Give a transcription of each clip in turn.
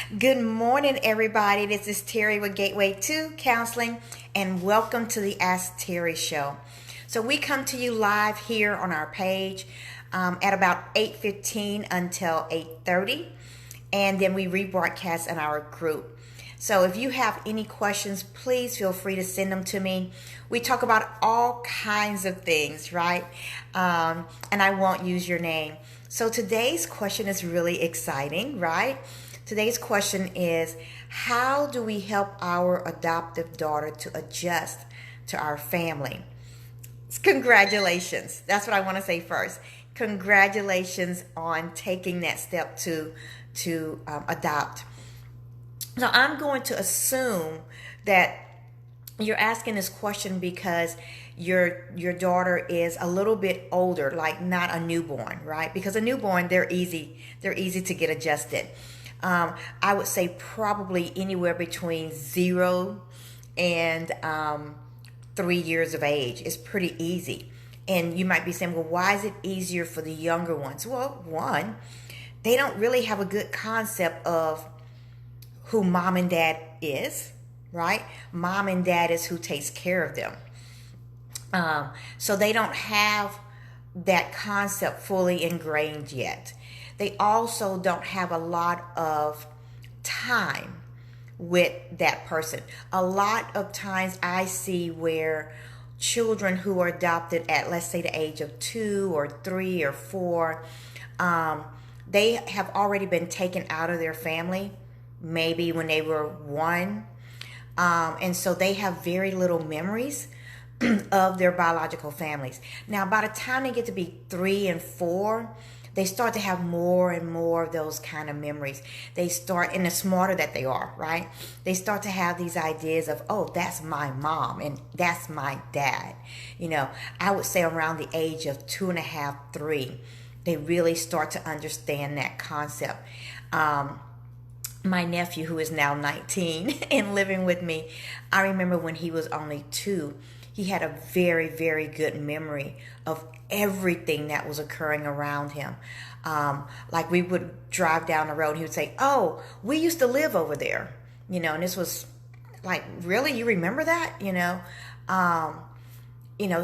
Good morning, everybody. This is Terry with Gateway to Counseling, and welcome to the Ask Terry Show. So we come to you live here on our page at about 8:15 until 8:30, and then we rebroadcast in our group. So if you have any questions, please feel free to send them to me. We talk about all kinds of things, right? And I won't use your name. So today's question is really exciting, right? Today's question is, how do we help our adoptive daughter to adjust to our family? Congratulations. That's what I want to say first. Congratulations on taking that step to adopt. So I'm going to assume that you're asking this question because your daughter is a little bit older, like not a newborn, right? Because a newborn, they're easy to get adjusted. I would say probably anywhere between 0 and 3 years of age is pretty easy. And you might be saying, well, why is it easier for the younger ones? Well, one, they don't really have a good concept of who mom and dad is, right? Mom and dad is who takes care of them. So they don't have that concept fully ingrained yet. They also don't have a lot of time with that person. A lot of times I see where children who are adopted at, let's say, the age of 2 or 3 or 4, they have already been taken out of their family, maybe when they were 1. And so they have very little memories of their biological families. Now, by the time they get to be 3 and 4, they start to have more and more of those kind of memories. They start, and the smarter that they are, right? They start to have these ideas of, oh, that's my mom and that's my dad. You know, I would say around the age of 2.5, 3, they really start to understand that concept. My nephew, who is now 19 and living with me, I remember when he was only 2, he had a very, very good memory of everything that was occurring around him. Like we would drive down the road and he would say, oh, we used to live over there. You know, and this was like, really? You remember that?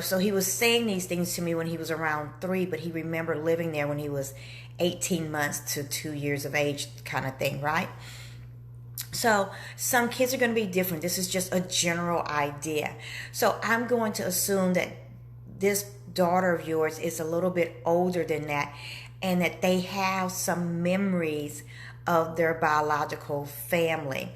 So he was saying these things to me when he was around 3, but he remembered living there when he was 18 months to 2 years of age kind of thing, right? So some kids are going to be different. This is just a general idea. So I'm going to assume that this daughter of yours is a little bit older than that, and that they have some memories of their biological family.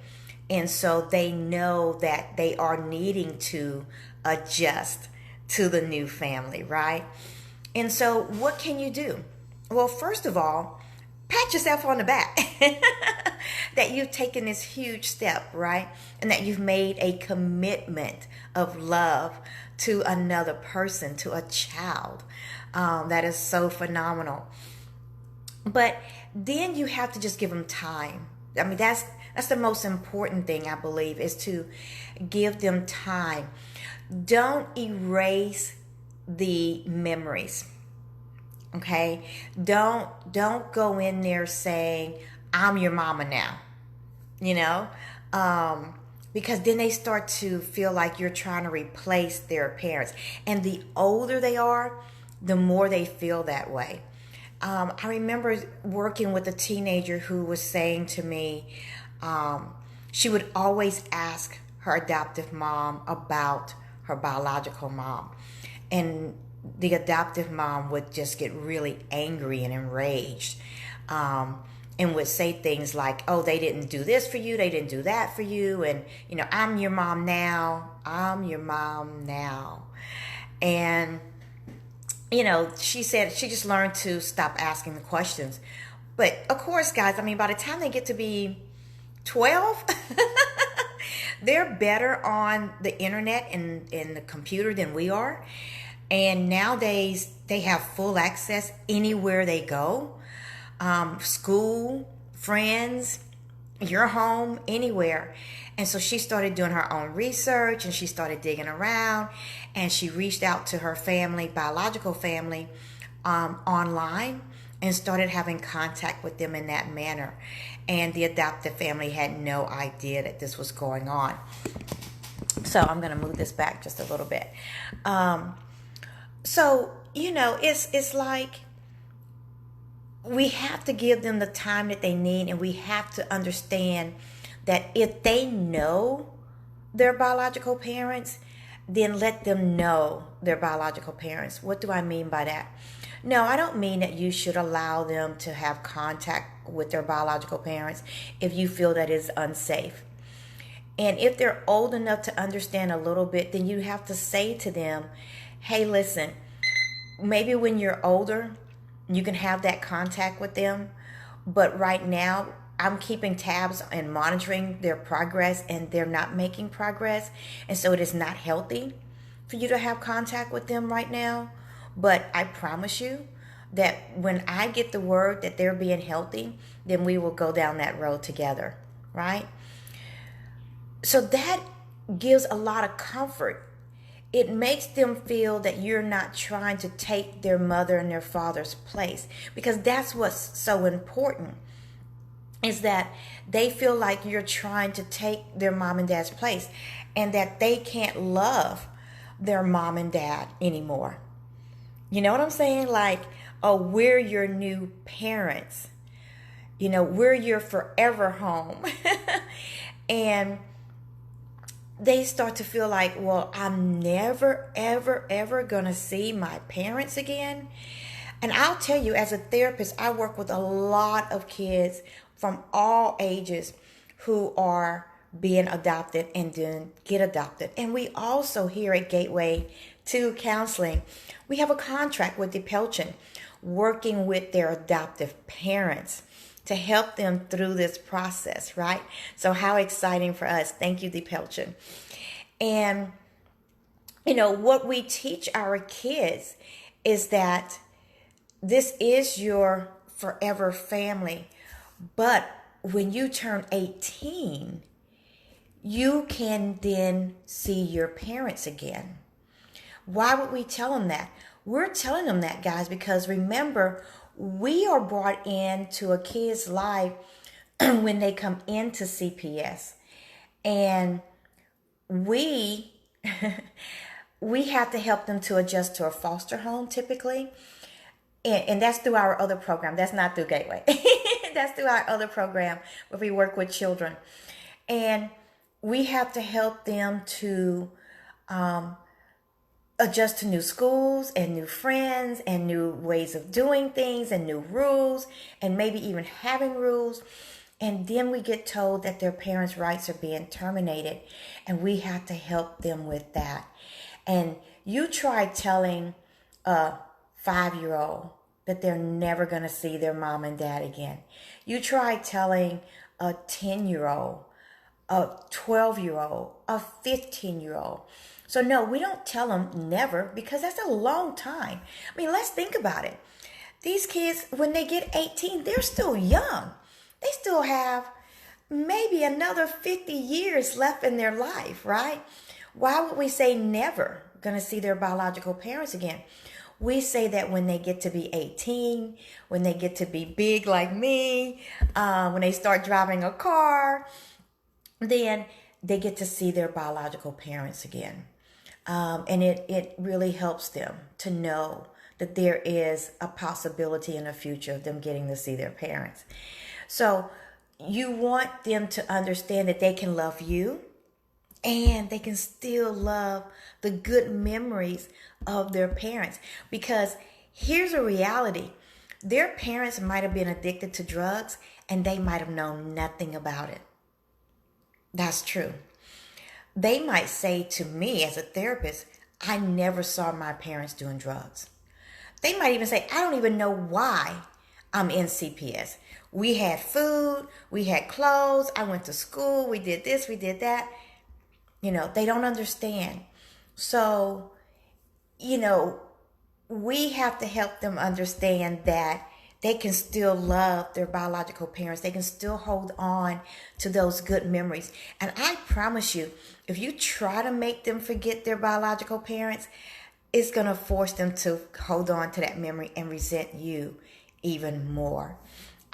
And so they know that they are needing to adjust to the new family, right? And so what can you do? Well, first of all, pat yourself on the back that you've taken this huge step, right? And that you've made a commitment of love to another person, to a child. That is so phenomenal. But then you have to just give them time. I mean, that's the most important thing, I believe, is to give them time. Don't erase the memories. Okay, don't go in there saying, I'm your mama now, because then they start to feel like you're trying to replace their parents. And the older they are, the more they feel that way. I remember working with a teenager who was saying to me, she would always ask her adoptive mom about her biological mom. And the adoptive mom would just get really angry and enraged, and would say things like, oh, they didn't do this for you, they didn't do that for you, and I'm your mom now, and she said she just learned to stop asking the questions. But of course, guys, I mean, by the time they get to be 12 they're better on the internet and the computer than we are. And nowadays, they have full access anywhere they go. School, friends, your home, anywhere. And so she started doing her own research, and she started digging around, and she reached out to her family, biological family, online, and started having contact with them in that manner. and the adoptive family had no idea that this was going on. So I'm going to move this back just a little bit. So, it's like we have to give them the time that they need, and we have to understand that if they know their biological parents, then let them know their biological parents. What do I mean by that? No, I don't mean that you should allow them to have contact with their biological parents if you feel that is unsafe. And if they're old enough to understand a little bit, then you have to say to them, hey, listen, maybe when you're older, you can have that contact with them. But right now, I'm keeping tabs and monitoring their progress, and they're not making progress. And so it is not healthy for you to have contact with them right now. But I promise you that when I get the word that they're being healthy, then we will go down that road together, right? So that gives a lot of comfort. It makes them feel that you're not trying to take their mother and their father's place, because that's what's so important, is that they feel like you're trying to take their mom and dad's place, and that they can't love their mom and dad anymore. You know what I'm saying? Like, oh, we're your new parents. We're your forever home. And they start to feel like, well, I'm never, ever, ever going to see my parents again. And I'll tell you, as a therapist, I work with a lot of kids from all ages who are being adopted and then get adopted. And we also here at Gateway to Counseling, we have a contract with DePelchin, working with their adoptive parents to help them through this process, right? So how exciting for us. Thank you, DePelchin. And, what we teach our kids is that this is your forever family. But when you turn 18, you can then see your parents again. Why would we tell them that? We're telling them that, guys, because remember, we are brought into a kid's life when they come into CPS. And we have to help them to adjust to a foster home typically. And that's through our other program. That's not through Gateway. That's through our other program where we work with children. And we have to help them to adjust to new schools and new friends and new ways of doing things and new rules, and maybe even having rules. And then we get told that their parents' rights are being terminated, and we have to help them with that. And you try telling a 5-year-old that they're never going to see their mom and dad again. You try telling a 10-year-old, a 12-year-old, a 15-year-old. So no, we don't tell them never, because that's a long time. I mean, let's think about it. These kids, when they get 18, they're still young. They still have maybe another 50 years left in their life, right? Why would we say never going to see their biological parents again? We say that when they get to be 18, when they get to be big like me, when they start driving a car, then they get to see their biological parents again. And it really helps them to know that there is a possibility in the future of them getting to see their parents. So you want them to understand that they can love you, and they can still love the good memories of their parents. Because here's a reality. Their parents might have been addicted to drugs, and they might have known nothing about it. That's true. They might say to me as a therapist, I never saw my parents doing drugs. They might even say, I don't even know why I'm in CPS. We had food, we had clothes, I went to school, we did this, we did that. They don't understand. So, we have to help them understand that they can still love their biological parents. They can still hold on to those good memories. And I promise you, if you try to make them forget their biological parents, it's going to force them to hold on to that memory and resent you even more.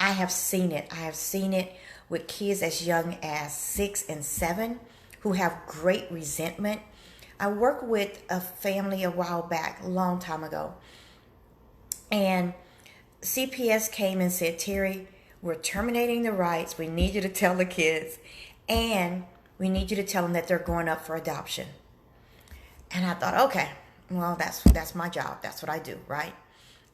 I have seen it. I have seen it with kids as young as 6 and 7 who have great resentment. I worked with a family a while back, a long time ago, and CPS came and said, Terry, we're terminating the rights. We need you to tell the kids, and we need you to tell them that they're going up for adoption. And I thought, okay, well, that's my job. That's what I do, right?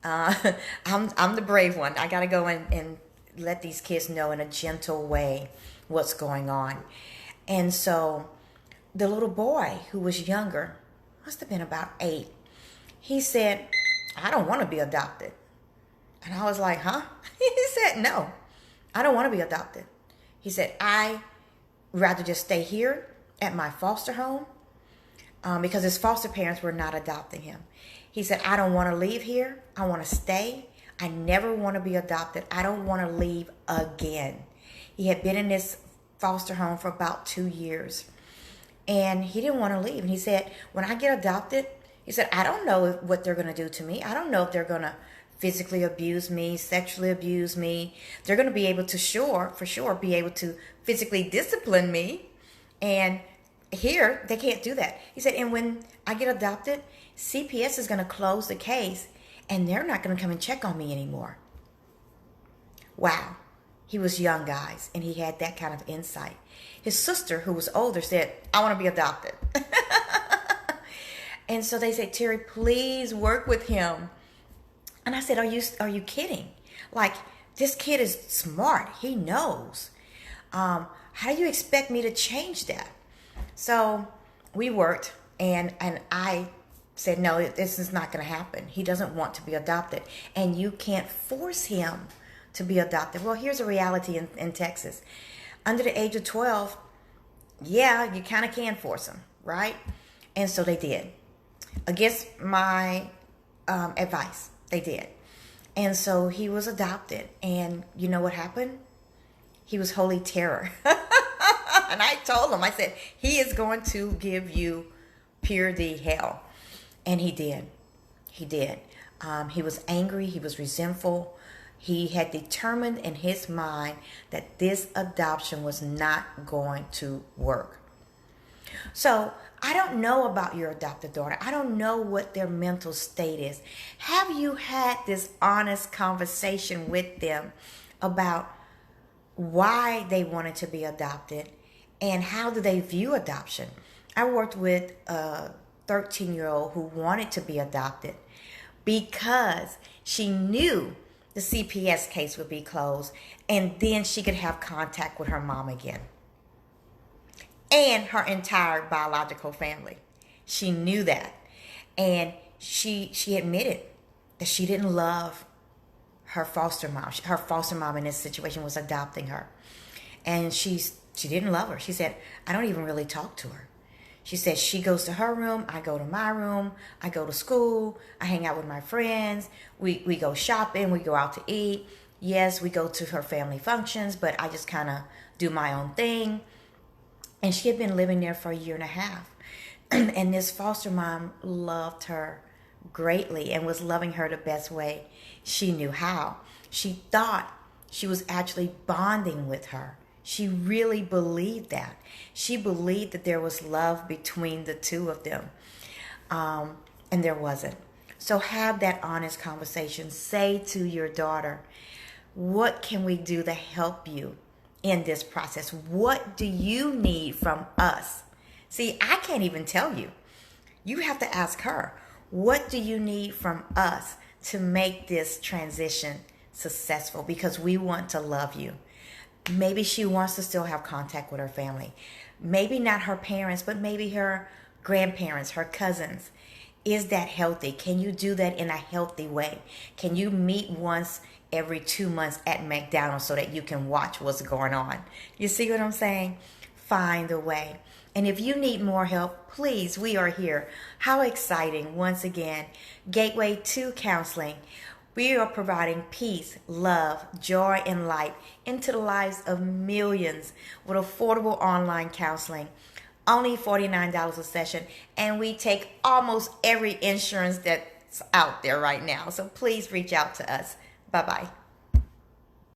I'm the brave one. I got to go and let these kids know in a gentle way what's going on. And so the little boy who was younger, must have been about 8, he said, I don't want to be adopted. And I was like, huh? He said, no, I don't want to be adopted. He said, I rather just stay here at my foster home because his foster parents were not adopting him. He said, I don't want to leave here. I want to stay. I never want to be adopted. I don't want to leave again. He had been in this foster home for about 2 years, and he didn't want to leave. And he said, when I get adopted, he said, I don't know what they're going to do to me. I don't know if they're going to physically abuse me, sexually abuse me. They're going to be able to for sure, be able to physically discipline me. And here, they can't do that. He said, and when I get adopted, CPS is going to close the case, and they're not going to come and check on me anymore. Wow. He was young, guys, and he had that kind of insight. His sister, who was older, said, I want to be adopted. And so they said, Terry, please work with him. And I said, are you kidding? Like, this kid is smart. He knows. How do you expect me to change that? So we worked, and I said, no, this is not going to happen. He doesn't want to be adopted, and you can't force him to be adopted. Well, here's a reality in Texas. Under the age of 12, yeah, you kind of can force him, right? And so they did. Against my advice, they did. And so he was adopted. And you know what happened? He was holy terror. And I told him, I said, he is going to give you pure the hell. And he did. He did. He was angry. He was resentful. He had determined in his mind that this adoption was not going to work. So I don't know about your adopted daughter. I don't know what their mental state is. Have you had this honest conversation with them about why they wanted to be adopted and how do they view adoption? I worked with a 13-year-old who wanted to be adopted because she knew the CPS case would be closed, and then she could have contact with her mom again and her entire biological family. She knew that, and she admitted that she didn't love her foster mom. Her foster mom in this situation was adopting her, and she didn't love her. She said, I don't even really talk to her. She said she goes to her room, I go to my room, I go to school, I hang out with my friends, we go shopping, we go out to eat. Yes, we go to her family functions, but I just kind of do my own thing. And she had been living there for a year and a half. And this foster mom loved her greatly and was loving her the best way she knew how. She thought she was actually bonding with her. She really believed that. She believed that there was love between the two of them. And there wasn't. So have that honest conversation. Say to your daughter, what can we do to help you in this process? What do you need from us? See, I can't even tell you. You have to ask her, what do you need from us to make this transition successful? Because we want to love you. Maybe she wants to still have contact with her family. Maybe not her parents, but maybe her grandparents, her cousins. Is that healthy? Can you do that in a healthy way? Can you meet once every 2 months at McDonald's so that you can watch what's going on? You see what I'm saying? Find a way. And if you need more help, please, we are here. How exciting. Once again, Gateway to Counseling. We are providing peace, love, joy, and light into the lives of millions with affordable online counseling. Only $49 a session, and we take almost every insurance that's out there right now. So please reach out to us. Bye-bye.